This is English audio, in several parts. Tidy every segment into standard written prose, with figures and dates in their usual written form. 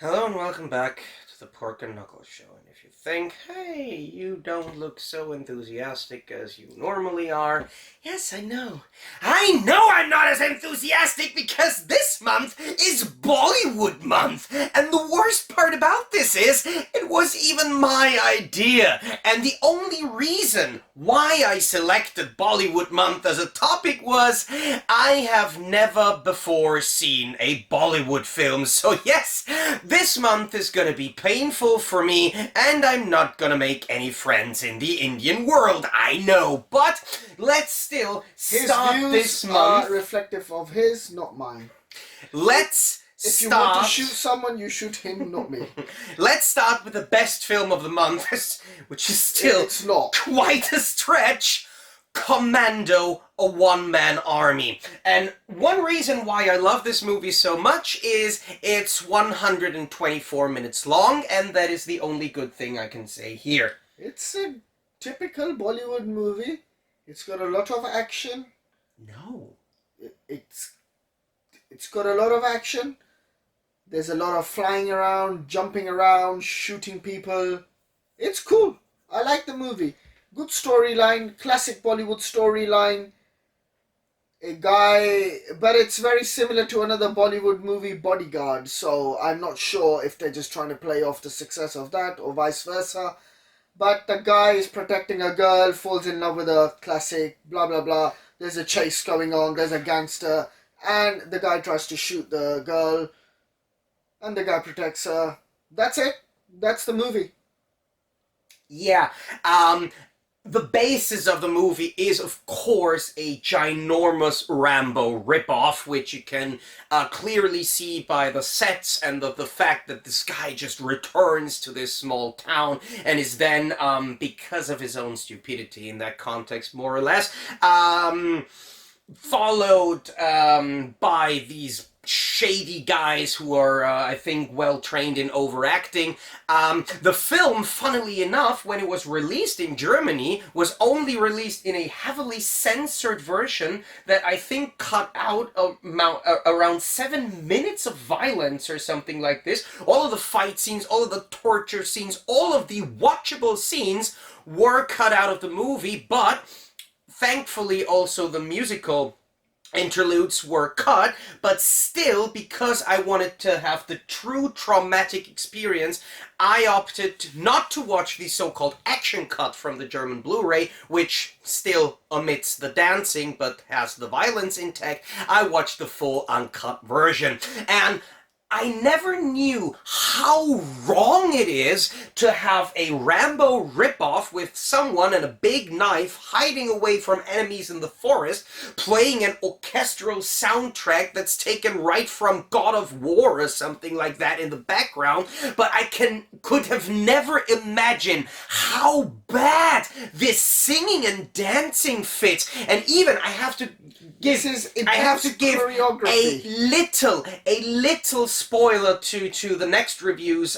Hello and welcome back to the Pork and Knuckles Show. And if you think, hey, you don't look so enthusiastic as you normally are, yes, I know. I know I'm not as enthusiastic because this month is Bollywood month. And the worst part about this is, it was even my idea. And the only reason why I selected Bollywood month as a topic was, I have never before seen a Bollywood film. So yes, this month is gonna be painful for me, and I'm not gonna make any friends in the Indian world, I know, but let's still start this month. Are reflective of his, not mine. Let's If you want to shoot someone, you shoot him, not me. Let's start with the best film of the month, which is still It's not. quite a stretch. Commando, a one-man army. And one reason why I love this movie so much is it's 124 minutes long, and that is the only good thing I can say here. It's a typical Bollywood movie. It's got a lot of action. No. It's got a lot of action. There's a lot of flying around, jumping around, shooting people. It's cool. I like the movie. Good storyline, classic Bollywood storyline. But it's very similar to another Bollywood movie, Bodyguard. So I'm not sure if they're just trying to play off the success of that or vice versa. But the guy is protecting a girl, falls in love with a classic, blah blah blah. There's a chase going on, there's a gangster, and the guy tries to shoot the girl, and the guy protects her. That's it. That's the movie. Yeah, the basis of the movie is, of course, a ginormous Rambo ripoff, which you can clearly see by the sets and the fact that this guy just returns to this small town and is then, because of his own stupidity in that context, more or less, followed by these shady guys who are, I think, well trained in overacting. The film, funnily enough, when it was released in Germany, was only released in a heavily censored version that I think cut out around 7 minutes of violence or something like this. All of the fight scenes, all of the torture scenes, all of the watchable scenes were cut out of the movie, but thankfully also the musical interludes were cut, but still, because I wanted to have the true traumatic experience, I opted not to watch the so-called action cut from the German Blu-ray, which still omits the dancing but has the violence intact. I watched the full uncut version, and I never knew how wrong it is to have a Rambo ripoff with someone and a big knife hiding away from enemies in the forest, playing an orchestral soundtrack that's taken right from God of War or something like that in the background, but I could have never imagined how bad this singing and dancing fits. And even I have to give a little spoiler to the next reviews.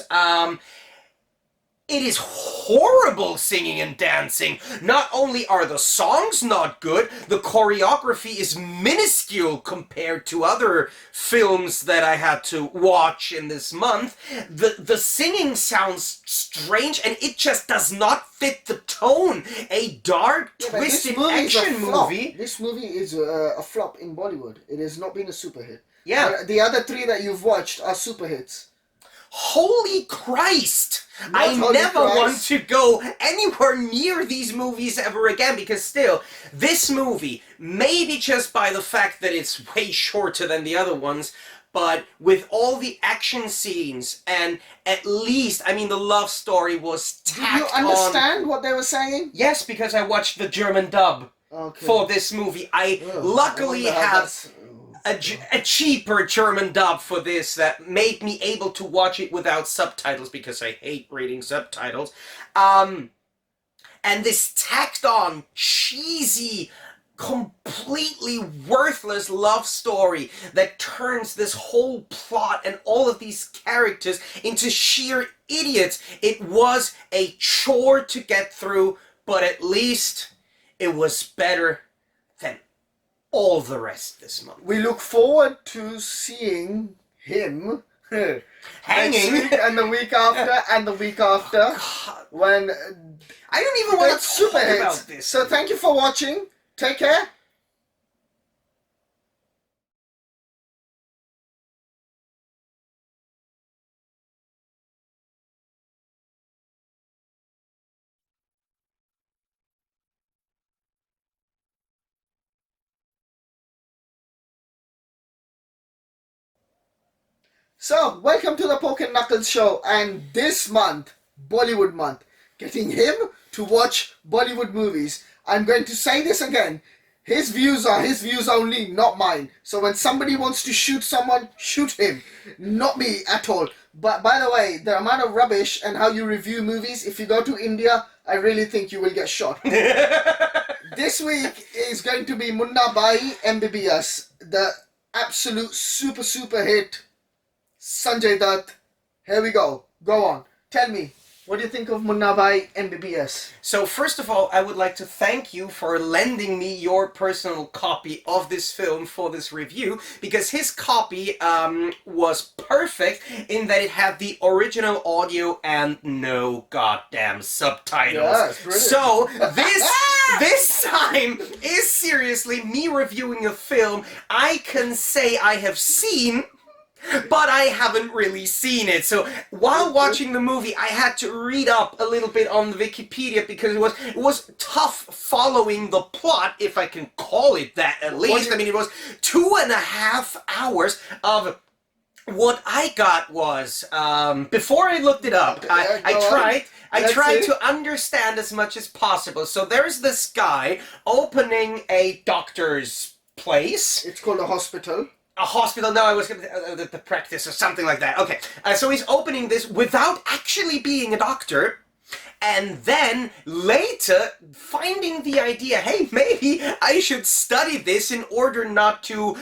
It is horrible singing and dancing. Not only are the songs not good, the choreography is minuscule compared to other films that I had to watch in this month. The singing sounds strange, and it just does not fit the tone. A dark, twisted action movie. This movie is a flop in Bollywood. It has not been a super hit. Yeah. The other three that you've watched are super hits. Holy Christ! I never want to go anywhere near these movies ever again, because still, this movie, maybe just by the fact that it's way shorter than the other ones, but with all the action scenes, and at least, I mean, the love story was tacked on. Did you understand what they were saying? Yes, because I watched the German dub for this movie. I luckily had a cheaper German dub for this that made me able to watch it without subtitles, because I hate reading subtitles. And this tacked on, cheesy, completely worthless love story that turns this whole plot and all of these characters into sheer idiots. It was a chore to get through, but at least it was better than all the rest this month. We look forward to seeing him Hanging. Next week and the week after and the week after. When I don't even want to super talk hits. about this. So thank you for watching. Take care. So, welcome to the Poke and Knuckles show, and this month, Bollywood month, getting him to watch Bollywood movies. I'm going to say this again, his views are his views only, not mine. So when somebody wants to shoot someone, shoot him, not me at all. But by the way, the amount of rubbish and how you review movies, if you go to India, I really think you will get shot. This week is going to be Munna Bhai MBBS, the absolute super hit. Sanjay Dutt, here we go. Go on. Tell me, what do you think of Munna Bhai MBBS? So first of all, I would like to thank you for lending me your personal copy of this film for this review, because his copy was perfect in that it had the original audio and no goddamn subtitles. Yeah, it's brilliant. So this time is seriously me reviewing a film I can say I have seen, but I haven't really seen it. So while watching the movie, I had to read up a little bit on the Wikipedia because it was tough following the plot, if I can call it that at least. I mean, it was 2.5 hours of what I got was, before I looked it up, I tried to understand as much as possible. So there's this guy opening a doctor's place. It's called a hospital. A hospital? No, I was going to the practice or something like that. Okay, so he's opening this without actually being a doctor, and then later finding the idea, hey, maybe I should study this in order not to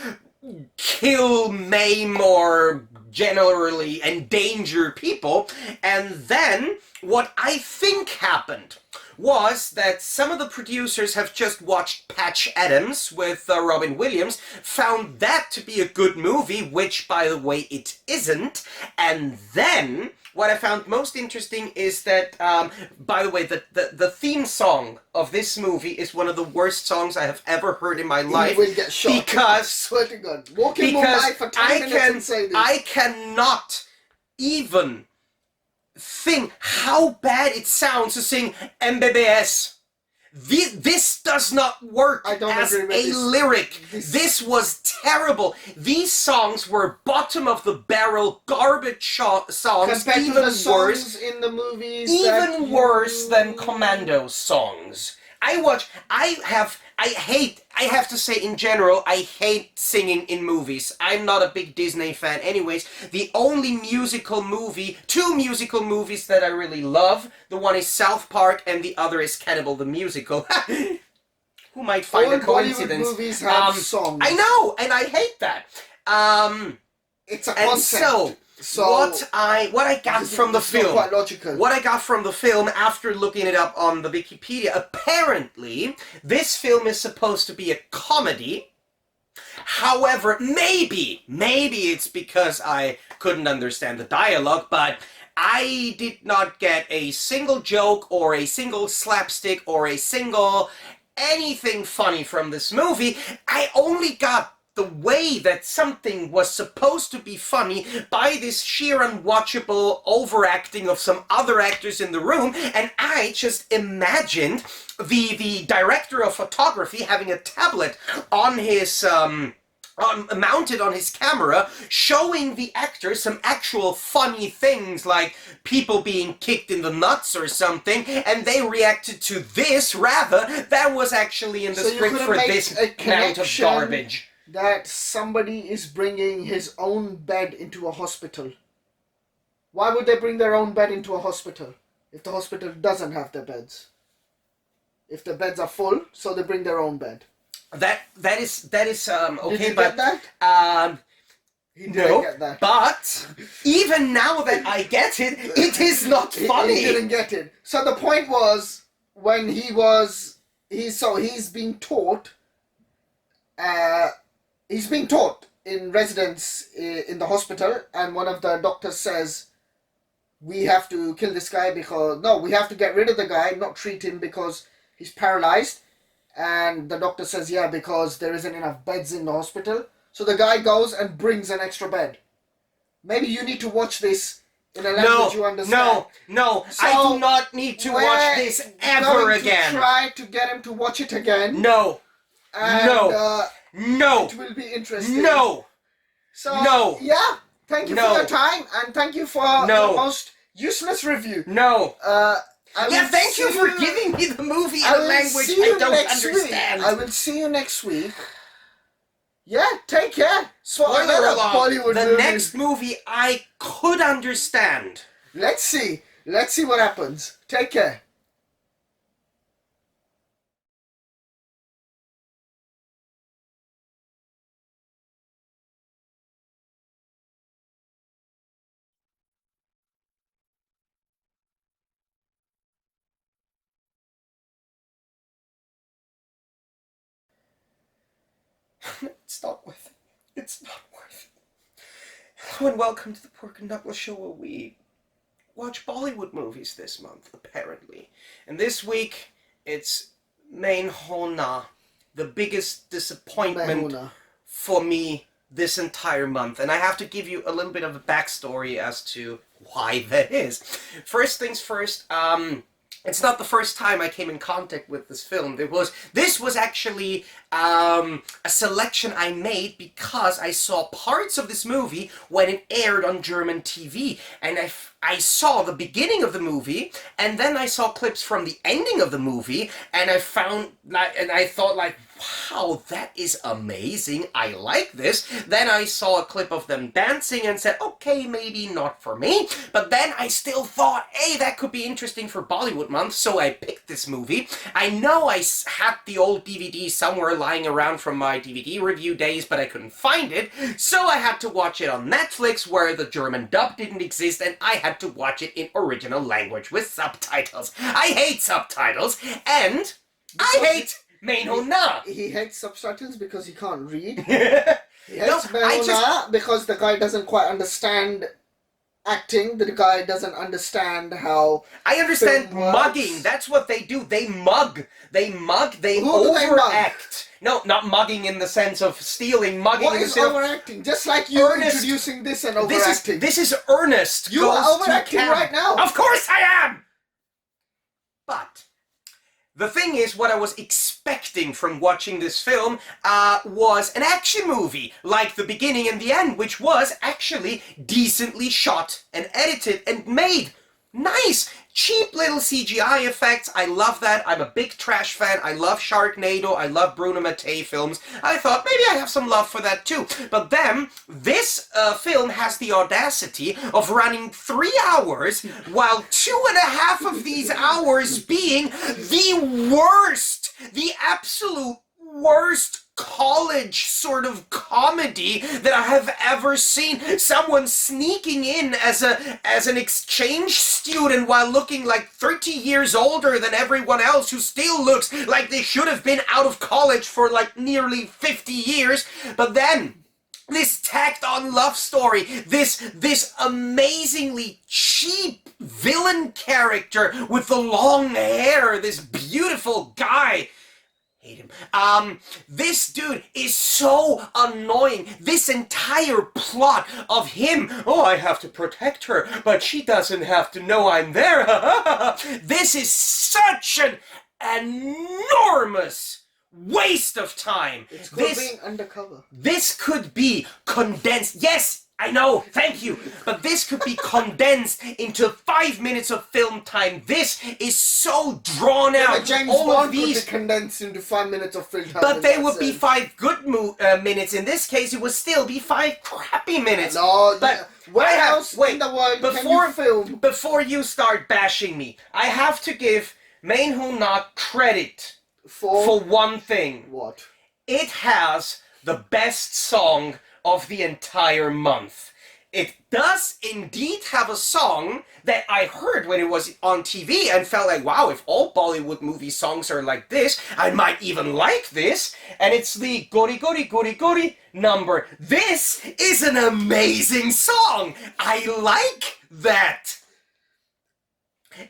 kill, maim, or generally endanger people. And then what I think happened was that some of the producers have just watched Patch Adams with Robin Williams, found that to be a good movie, which, by the way, it isn't, and then what I found most interesting is that, by the way, the theme song of this movie is one of the worst songs I have ever heard in my life. You will get shot. Because, swear to God. Walk in Mumbai for 10 minutes and say this. I cannot even think how bad it sounds to sing MBBS. This does not work as a lyric. This was terrible. These songs were bottom of the barrel garbage songs, compared even to the worse. Songs in the movies, even worse than Commando songs. I have to say in general, I hate singing in movies. I'm not a big Disney fan anyways. The only two musical movies that I really love, the one is South Park and the other is Cannibal the Musical. Who might find a coincidence? Bollywood movies have songs. I know, and I hate that. It's a concept. So what I got from the film, quite logical. What I got from the film after looking it up on the Wikipedia, apparently this film is supposed to be a comedy. However, maybe it's because I couldn't understand the dialogue, but I did not get a single joke or a single slapstick or a single anything funny from this movie. I only got the way that something was supposed to be funny by this sheer unwatchable overacting of some other actors in the room, and I just imagined the director of photography having a tablet on his mounted on his camera, showing the actors some actual funny things like people being kicked in the nuts or something, and they reacted to this rather that was actually in the script for this amount of garbage. That somebody is bringing his own bed into a hospital. Why would they bring their own bed into a hospital if the hospital doesn't have their beds? If the beds are full, so they bring their own bed. That is okay. Did you but get that? He didn't get that. But even now that I get it, it is not funny. He didn't get it. So the point was when he's being taught. He's being taught in residence in the hospital, and one of the doctors says, we have to kill this guy because... No, we have to get rid of the guy, not treat him because he's paralyzed. And the doctor says, yeah, because there isn't enough beds in the hospital. So the guy goes and brings an extra bed. Maybe you need to watch this in a language you understand. No, So I do not need to watch this ever again. Try to get him to watch it again. No. And, No. it will be interesting. No. So, No. yeah. Thank you for your time, and thank you for the most useless review. No. Thank you for you giving me the movie in a language I don't understand. I will see you next week. Yeah, take care. Spoiler alert, Bollywood the movie. next movie I could understand. Let's see. Let's see what happens. Take care. It's not worth it. It's not worth it. Hello and welcome to the Pork and Knuckle Show, where we watch Bollywood movies this month, apparently. And this week, it's Mein Hona, the biggest disappointment for me this entire month. And I have to give you a little bit of a backstory as to why that is. First things first, it's not the first time I came in contact with this film. This was actually a selection I made because I saw parts of this movie when it aired on German TV, and I saw the beginning of the movie, and then I saw clips from the ending of the movie, and I thought like, wow, that is amazing, I like this. Then I saw a clip of them dancing and said, okay, maybe not for me, but then I still thought, hey, that could be interesting for Bollywood month, so I picked this movie. I know I had the old DVD somewhere lying around from my DVD review days, but I couldn't find it, so I had to watch it on Netflix, where the German dub didn't exist, and I had to watch it in original language with subtitles. I hate subtitles, and I hate Mein Hona. He hates subtitles because he can't read. He No, hates Mein Hona because the guy doesn't quite understand acting. The guy doesn't understand how I understand film works. mugging. That's what they do. They mug. They Who do they overact. No, not mugging in the sense of stealing. Mugging What in the is sense of overacting? Just like you Earnest. introducing this and overacting. This is earnest. You goes are to overacting camp. right now. Of course I am! But the thing is, what I was expecting from watching this film was an action movie, like the beginning and the end, which was actually decently shot and edited and made. Nice! Cheap little CGI effects, I love that. I'm a big trash fan, I love Sharknado, I love Bruno Mattei films. I thought maybe I have some love for that too. But then, this film has the audacity of running 3 hours, while 2.5 of these hours being the worst, the absolute worst college sort of comedy that I have ever seen. Someone sneaking in as an exchange student while looking like 30 years older than everyone else, who still looks like they should have been out of college for like nearly 50 years. But then this tacked on love story, this amazingly cheap villain character with the long hair, this beautiful guy. Hate him. This dude is so annoying. This entire plot of him, oh, I have to protect her, but she doesn't have to know I'm there. This is such an enormous waste of time. It's called being undercover. This could be condensed. Yes, I know, thank you. But this could be condensed into 5 minutes of film time. This is so drawn out. James All Bond of these could be condensed into 5 minutes of film time. But they would be 5 good minutes. In this case, it would still be 5 crappy minutes. No, but where else in the world can you film? Before you start bashing me, I have to give Mein Hona credit for one thing. What? It has the best song of the entire month. it does indeed have a song that I heard when it was on TV and felt like, wow, if all Bollywood movie songs are like this, I might even like this. And it's the Gori Gori Gori Gori number. This is an amazing song. I like that.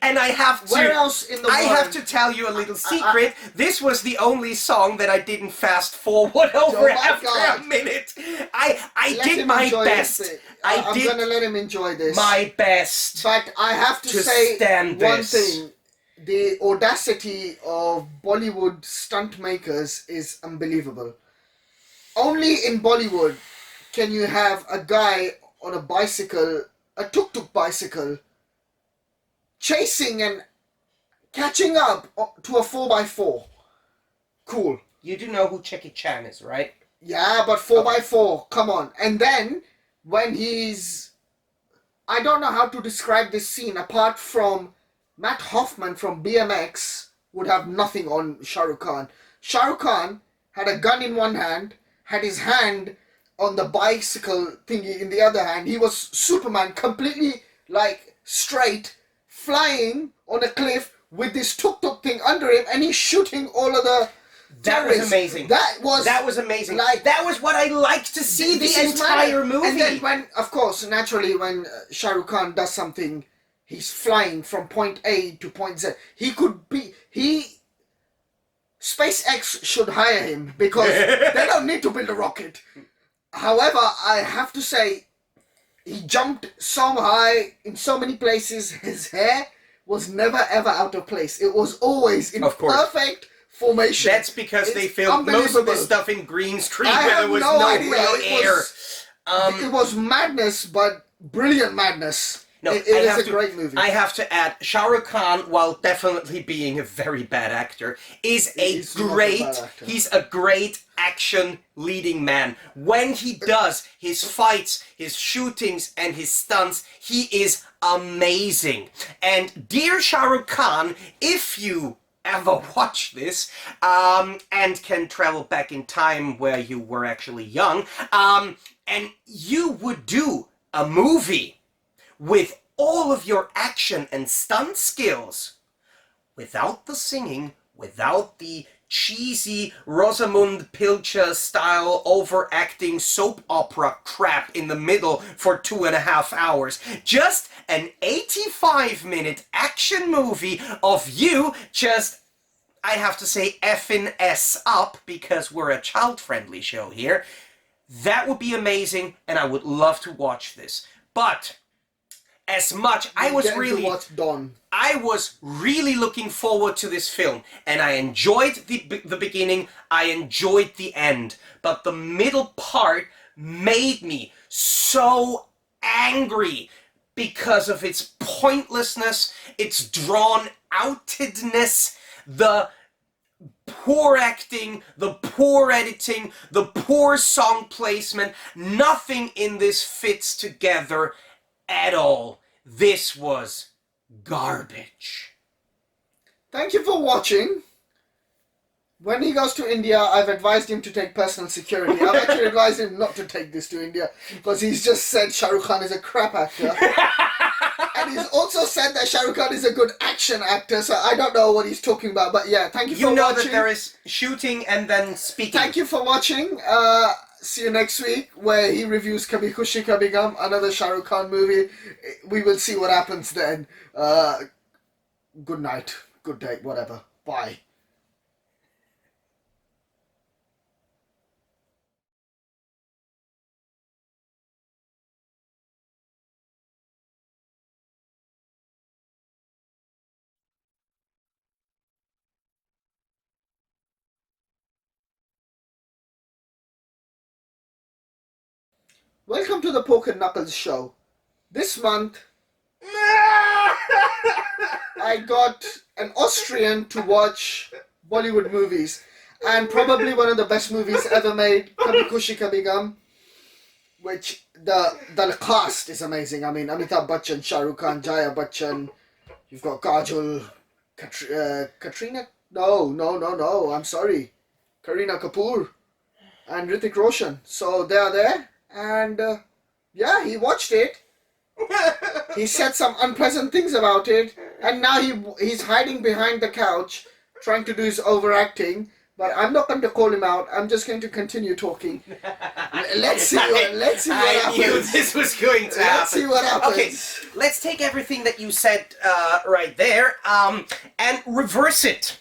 And I have to. Where else in the world? I have to tell you a little secret. This was the only song that I didn't fast forward over after a minute. I did my best. I'm gonna let him enjoy this. My best. But I have to say one thing: the audacity of Bollywood stunt makers is unbelievable. Only in Bollywood can you have a guy on a bicycle, a tuk-tuk bicycle, chasing and catching up to a 4x4. Cool. You do know who Jackie Chan is, right? Yeah, but 4x4, come on. And then, when he's... I don't know how to describe this scene, apart from Matt Hoffman from BMX would have nothing on Shah Rukh Khan. Shah Rukh Khan had a gun in one hand, had his hand on the bicycle thingy in the other hand. He was Superman, completely, like, straight, flying on a cliff with this tuk-tuk thing under him, and he's shooting all of the terrorists. That was amazing. That was amazing. like, that was what I liked to see the entire movie. And then when, of course, naturally, when Shah Rukh Khan does something, he's flying from point A to point Z. SpaceX should hire him because they don't need to build a rocket. However, I have to say, he jumped so high in so many places. His hair was never ever out of place. It was always in perfect formation. That's because they filmed most of this stuff in green screen where there was no real air. It was madness, but brilliant madness. No, it is a great movie. I have to add, Shah Rukh Khan, while definitely being a very bad actor, he's a great action leading man. When he does his fights, his shootings, and his stunts, he is amazing. And dear Shah Rukh Khan, if you ever watch this, and can travel back in time where you were actually young, and you would do a movie with all of your action and stunt skills, without the singing, without the cheesy Rosamund Pilcher style overacting soap opera crap in the middle for 2.5 hours. Just an 85-minute action movie of you just, I have to say, effing S up, because we're a child-friendly show here. That would be amazing, and I would love to watch this. But as much, I was really looking forward to this film, and I enjoyed the beginning, I enjoyed the end, but the middle part made me so angry because of its pointlessness, its drawn outedness, the poor acting, the poor editing, the poor song placement. Nothing in this fits together at all. This was garbage. Thank you for watching. When he goes to India, I've advised him to take personal security. I've actually advised him not to take this to India because he's just said Shah Rukh Khan is a crap actor. And he's also said that Shah Rukh Khan is a good action actor, so I don't know what he's talking about. But yeah, thank you for watching. You know that there is shooting and then speaking. Thank you for watching. See you next week where he reviews Kabhi Khushi Kabhi Gham, another Shah Rukh Khan movie. We will see what happens then. Good night, good day, whatever. Bye. Welcome to the Poker Knuckles show. This month, I got an Austrian to watch Bollywood movies, and probably one of the best movies ever made, Kabhi Khushi Kabhi Gham, which the cast is amazing. I mean, Amitabh Bachchan, Shah Rukh Khan, Jaya Bachchan, you've got Kajol, Katrina, no, I'm sorry, Kareena Kapoor, and Hrithik Roshan. So they are there. And Yeah, he watched it. He said some unpleasant things about it, and now he's hiding behind the couch, trying to do his overacting. But I'm not going to call him out. I'm just going to continue talking. Let's see what happens. I knew this was going to happen. Let's see what happens. Okay, let's take everything that you said right there and reverse it.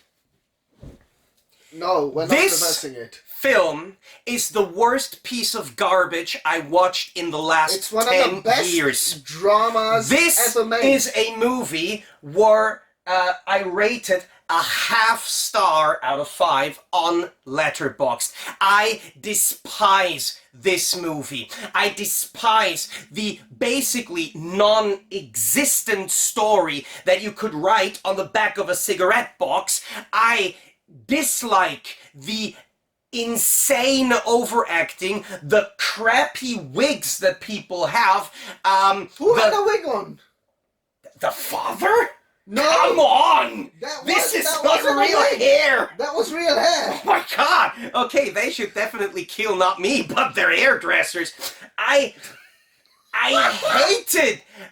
No, we're not reversing it. Film is the worst piece of garbage I watched in the last It's one 10 of the best years. dramas This ever made. is a movie where I rated a half star out of 5 on Letterboxd. I despise this movie. I despise the basically non-existent story that you could write on the back of a cigarette box. I dislike the insane overacting, the crappy wigs that people have. Who had a wig on? The father? No! Come on! This is not real hair! That was real hair! Oh my god! Okay, they should definitely kill not me, but their hairdressers.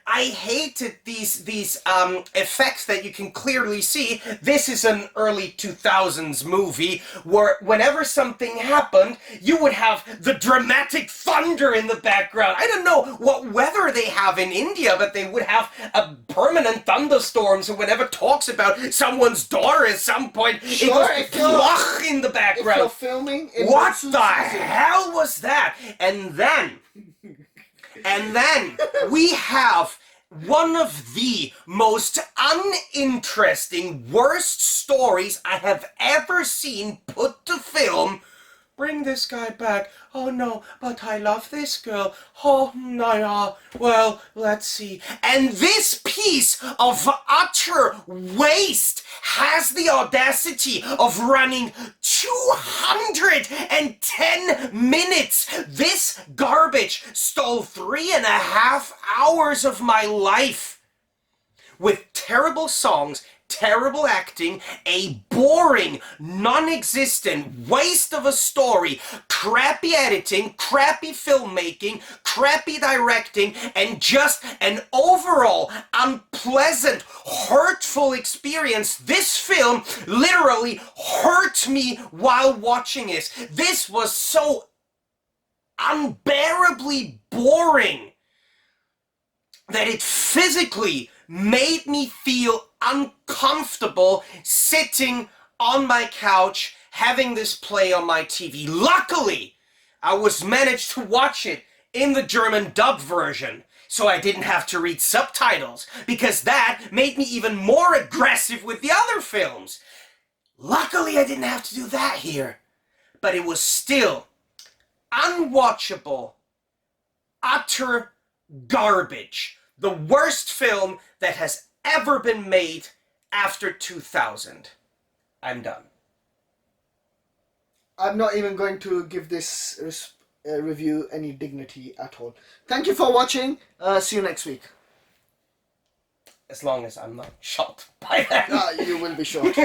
I hated these effects that you can clearly see. This is an early 2000s movie where whenever something happened, you would have the dramatic thunder in the background. I don't know what weather they have in India, but they would have a permanent thunderstorm. So whenever talks about someone's daughter at some point, it goes flach in the background. If you're filming in what the hell was that? And then we have one of the most uninteresting, worst stories I have ever seen put to film. Bring this guy back. Oh no, but I love this girl. Oh no, well, let's see. And this piece of utter waste has the audacity of running 210 minutes. This garbage stole 3.5 hours of my life. With terrible songs, terrible acting, a boring, non-existent waste of a story, crappy editing, crappy filmmaking, crappy directing, and just an overall unpleasant, hurtful experience. This film literally hurt me while watching it. This was so unbearably boring that it physically made me feel uncomfortable sitting on my couch having this play on my TV. Luckily, I was managed to watch it in the German dub version, so I didn't have to read subtitles, because that made me even more aggressive with the other films. Luckily, I didn't have to do that here, but it was still unwatchable, utter garbage. The worst film that has ever been made after 2000. I'm done. I'm not even going to give this review any dignity at all. Thank you for watching. See you next week. As long as I'm not shot by them. You will be shot.